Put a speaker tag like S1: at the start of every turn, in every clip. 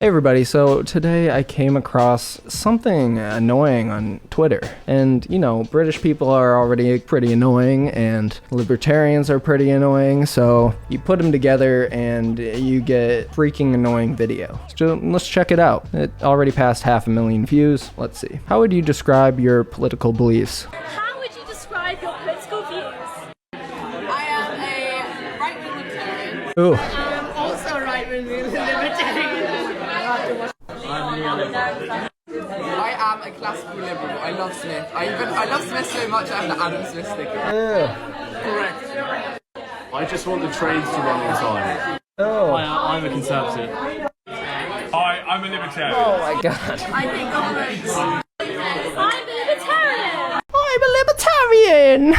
S1: Hey everybody, so today I came across something annoying on Twitter. And, you know, British people are already pretty annoying and libertarians are pretty annoying, so you put them together and you get freaking annoying video. So let's check it out. It already passed 500,000 views. Let's see. How would you describe your political beliefs?
S2: How would you describe your political views?
S3: I am a right-wing libertarian.
S1: Ooh.
S3: I'm also a right-wing libertarian. I am a classical liberal. I love Smith. I love Smith so much I have the Adam Smith sticker.
S4: Correct. I just want the trains to run on time.
S1: Oh.
S4: I'm a conservative. I'm a libertarian.
S1: Oh my god.
S3: I think governments.
S2: I'm a libertarian!
S1: I'm a libertarian!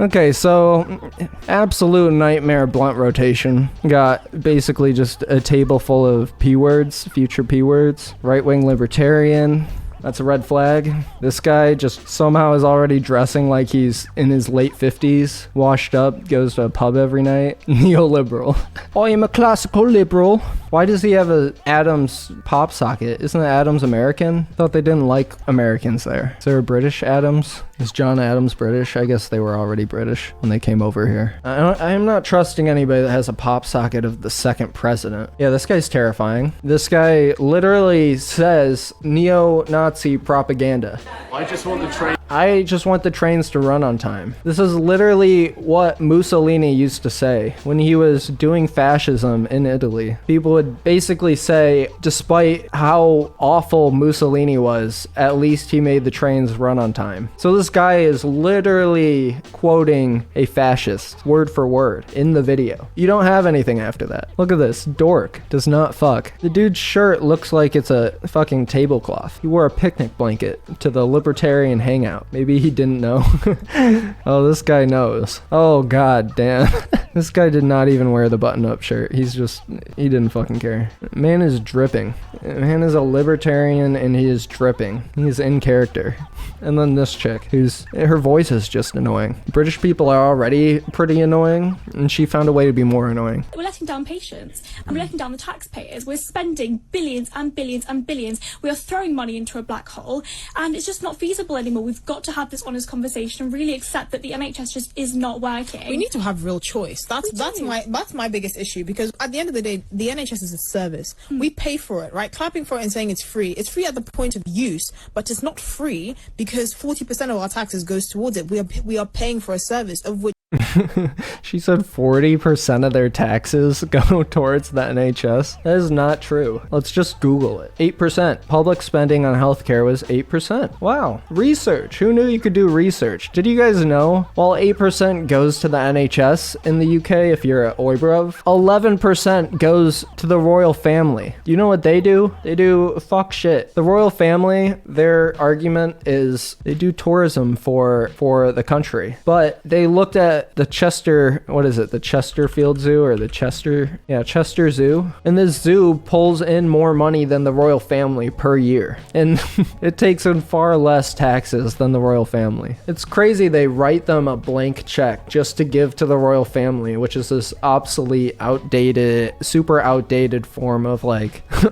S1: Okay, so absolute nightmare blunt rotation. Got basically just a table full of P words, future P words. Right-wing libertarian. That's a red flag. This guy just somehow is already dressing like he's in his late 50s, washed up, goes to a pub every night. Neoliberal. I am a classical liberal. Why does he have a Adams pop socket? Isn't Adams American? Thought they didn't like Americans there. Is there a British Adams? Is John Adams British? I guess they were already British when they came over here. I am not trusting anybody that has a pop socket of the second president. Yeah, this guy's terrifying. This guy literally says neo-Nazi propaganda.
S4: I just want the train.
S1: I just want the trains to run on time. This is literally what Mussolini used to say when he was doing fascism in Italy. People would basically say, despite how awful Mussolini was, at least he made the trains run on time. So this guy is literally quoting a fascist, word for word, in the video. You don't have anything after that. Look at this. Dork does not fuck. The dude's shirt looks like it's a fucking tablecloth. He wore a picnic blanket to the libertarian hangout. Maybe he didn't know. Oh, this guy knows. Oh, god damn. This guy did not even wear the button-up shirt. He didn't fucking care. Man is dripping. Man is a libertarian and he is dripping. He's in character. And then this chick, her voice is just annoying. British people are already pretty annoying, and she found a way to be more annoying.
S2: We're letting down patients, and we're letting down the taxpayers. We're spending billions and billions and billions. We are throwing money into a black hole, and it's just not feasible anymore. We've got to have this honest conversation and really accept that the NHS just is not working.
S5: We need to have real choice. That's my biggest issue, because at the end of the day, the NHS is a service. We pay for it, right? Clapping for it and saying it's free. It's free at the point of use, but it's not free because 40% of our taxes goes towards it. We are paying for a service of which
S1: She said 40% of their taxes go towards the NHS. That is not true. Let's just Google it. 8%. Public spending on healthcare was 8%. Wow. Research. Who knew you could do research? Did you guys know? While 8% goes to the NHS in the UK, if you're at Oibrov, 11% goes to the royal family. Do you know what they do? They do fuck shit. The royal family, their argument is they do tourism for the country. But they looked at the Chester, what is it? The Chesterfield Zoo or the Chester Zoo. And this zoo pulls in more money than the royal family per year. And it takes in far less taxes than the royal family. It's crazy they write them a blank check just to give to the royal family, which is this obsolete, outdated, super outdated form of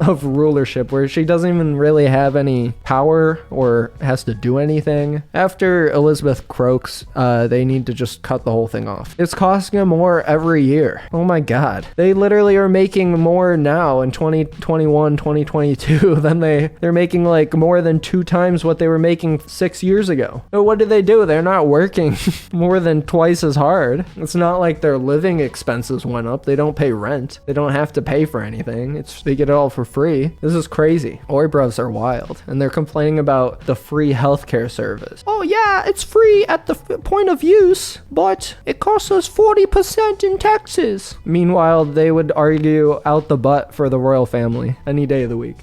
S1: of rulership where she doesn't even really have any power or has to do anything. After Elizabeth croaks, they need to just cut the whole thing off. It's costing them more every year. Oh my god. They literally are making more now in 2021, 2022 than they're making more than 2 times what they were making 6 years ago. But what do? They're not working more than twice as hard. It's not like their living expenses went up. They don't pay rent. They don't have to pay for anything. They get it all for free. This is crazy. Oibrovs are wild. And they're complaining about the free healthcare service. Oh yeah, it's free at the point of use, but it costs us 40% in taxes. Meanwhile, they would argue out the butt for the royal family any day of the week.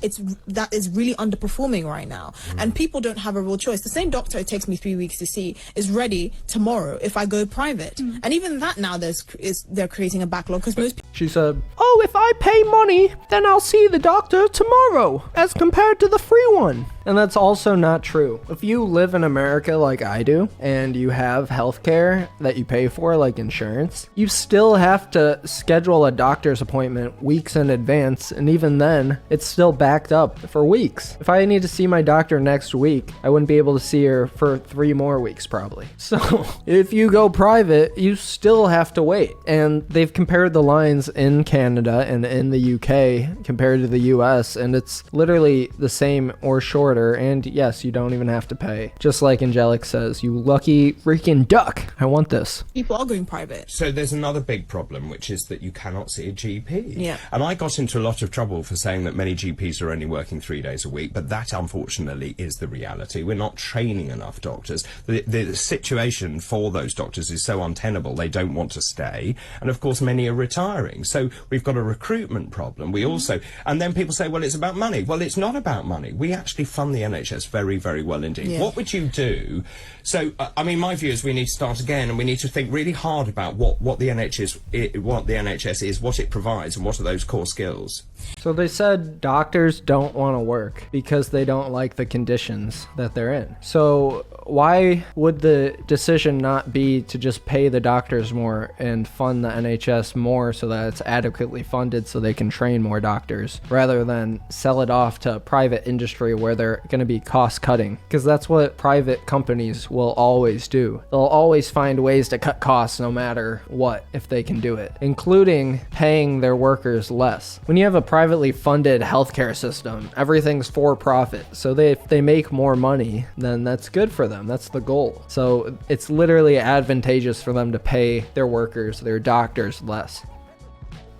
S5: that is really underperforming right now, and people don't have a real choice. The same doctor it takes me 3 weeks to see is ready tomorrow if I go private, and even that now they're creating a backlog because most people.
S1: She said, "Oh, if I pay money, then I'll see the doctor tomorrow, as compared to the free one." And that's also not true. If you live in America like I do, and you have healthcare that you pay for, like insurance, you still have to schedule a doctor's appointment weeks in advance, and even then, it's still backed up for weeks. If I need to see my doctor next week, I wouldn't be able to see her for 3 more weeks probably. So if you go private, you still have to wait. And they've compared the lines in Canada and in the UK compared to the US, and it's literally the same or shorter. And yes, you don't even have to pay. Just like Angelic says, you lucky freaking duck. I want this.
S5: People are going private.
S6: So there's another big problem, which is that you cannot see a GP.
S5: Yeah.
S6: And I got into a lot of trouble for saying that many GPs are only working 3 days a week, but that unfortunately is the reality. We're not training enough doctors. The situation for those doctors is so untenable, they don't want to stay. And of course, many are retiring. So we've got a recruitment problem. We also, and then people say, well, it's about money. Well, it's not about money. We actually fund the NHS very, very well indeed.
S5: Yeah.
S6: What would you do? So, I mean, my view is we need to start again, and we need to think really hard about what the NHS is, what it provides, and what are those core skills.
S1: So they said doctors don't want to work because they don't like the conditions that they're in. So why would the decision not be to just pay the doctors more and fund the NHS more so that it's adequately funded so they can train more doctors, rather than sell it off to private industry where they're going to be cost cutting? Because that's what private companies will always do. They'll always find ways to cut costs no matter what, if they can do it, including paying their workers less. When you have a privately funded healthcare system, everything's for profit. So if they make more money, then that's good for them. That's the goal. So it's literally advantageous for them to pay their workers, their doctors, less.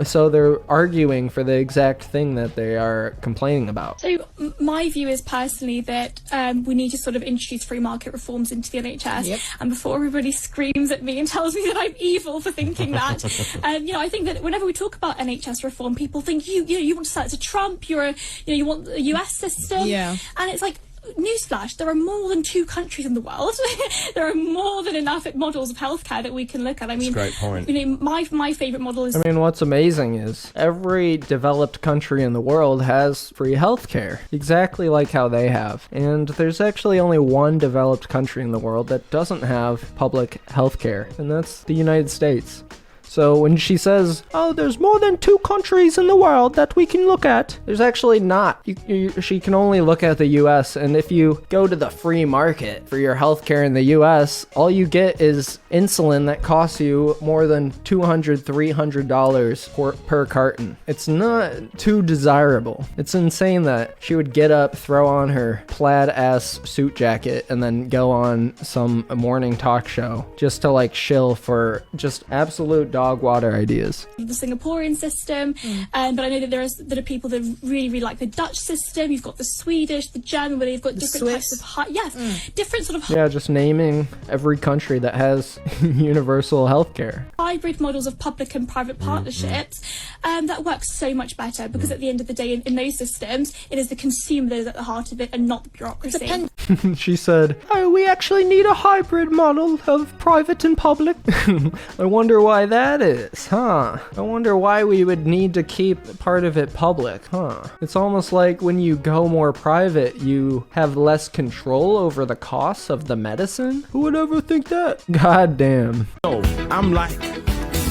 S1: So they're arguing for the exact thing that they are complaining about.
S2: So my view is personally that we need to sort of introduce free market reforms into the NHS.
S5: Yep.
S2: And before everybody screams at me and tells me that I'm evil for thinking that, I think that whenever we talk about NHS reform, people think you want to sell it to Trump. You want a US system.
S5: Yeah.
S2: And it's like, newsflash, there are more than 2 countries in the world. There are more than enough models of healthcare that we can look at. I mean,
S6: That's a great point.
S2: My favourite model is...
S1: I mean, what's amazing is every developed country in the world has free healthcare, exactly like how they have. And there's actually only one developed country in the world that doesn't have public healthcare, and that's the United States. So when she says, oh, there's more than 2 countries in the world that we can look at, there's actually not. She can only look at the US, and if you go to the free market for your healthcare in the US, all you get is insulin that costs you more than $200, $300 per carton. It's not too desirable. It's insane that she would get up, throw on her plaid-ass suit jacket, and then go on some morning talk show just to like shill for just absolute dog water ideas.
S2: The Singaporean system, but I know that there are people that really, really like the Dutch system. You've got the Swedish, the German, where they've got different
S5: Swiss.
S2: types of different sort of
S1: Yeah, just naming every country that has universal healthcare.
S2: hybrid models of public and private partnerships that work so much better, because at the end of the day, in those systems, it is the consumer that is at the heart of it and not the bureaucracy.
S1: She said, oh, we actually need a hybrid model of private and public. I wonder why that is, huh? I wonder why we would need to keep part of it public, huh? It's almost like when you go more private, you have less control over the costs of the medicine? Who would ever think that? God damn.
S7: So, I'm like,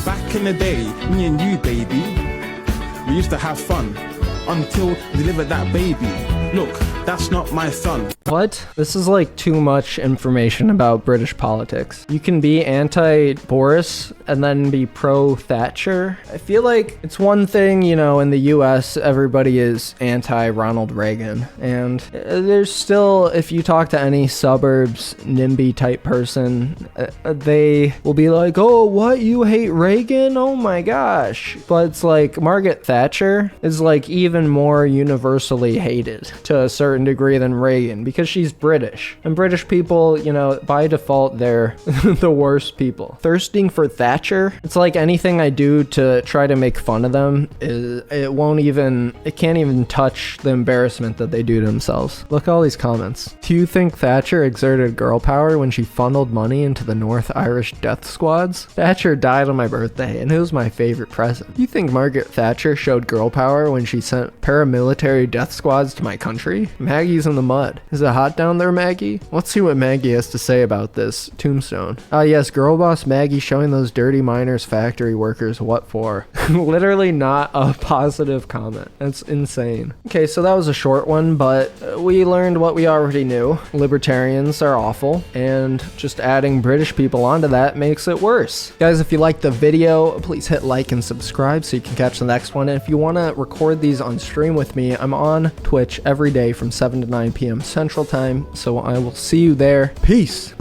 S7: back in the day, me and you, baby, we used to have fun until we delivered that baby. Look, that's not my son.
S1: What? This is like too much information about British politics. You can be anti-Boris and then be pro-Thatcher. I feel like it's one thing, in the US, everybody is anti-Ronald Reagan. And there's still, if you talk to any suburbs, NIMBY type person, they will be like, oh, what? You hate Reagan? Oh my gosh. But it's like Margaret Thatcher is like even more universally hated to a certain degree than Reagan, because she's British. And British people, by default, they're the worst people. Thirsting for Thatcher, it's like anything I do to try to make fun of them, it can't even touch the embarrassment that they do to themselves. Look at all these comments. Do you think Thatcher exerted girl power when she funneled money into the North Irish death squads? Thatcher died on my birthday, and it was my favorite present. You think Margaret Thatcher showed girl power when she sent paramilitary death squads to my country? country? Maggie's in the mud. Is it hot down there, Maggie? Let's see what Maggie has to say about this tombstone. Ah, yes, girl boss Maggie showing those dirty miners, factory workers what for. Literally not a positive comment. That's insane. Okay, so that was a short one, but we learned what we already knew. Libertarians are awful, and just adding British people onto that makes it worse. Guys, if you liked the video, please hit like and subscribe so you can catch the next one. And if you want to record these on stream with me, I'm on Twitch every day from 7 to 9 p.m. Central Time, so I will see you there. Peace.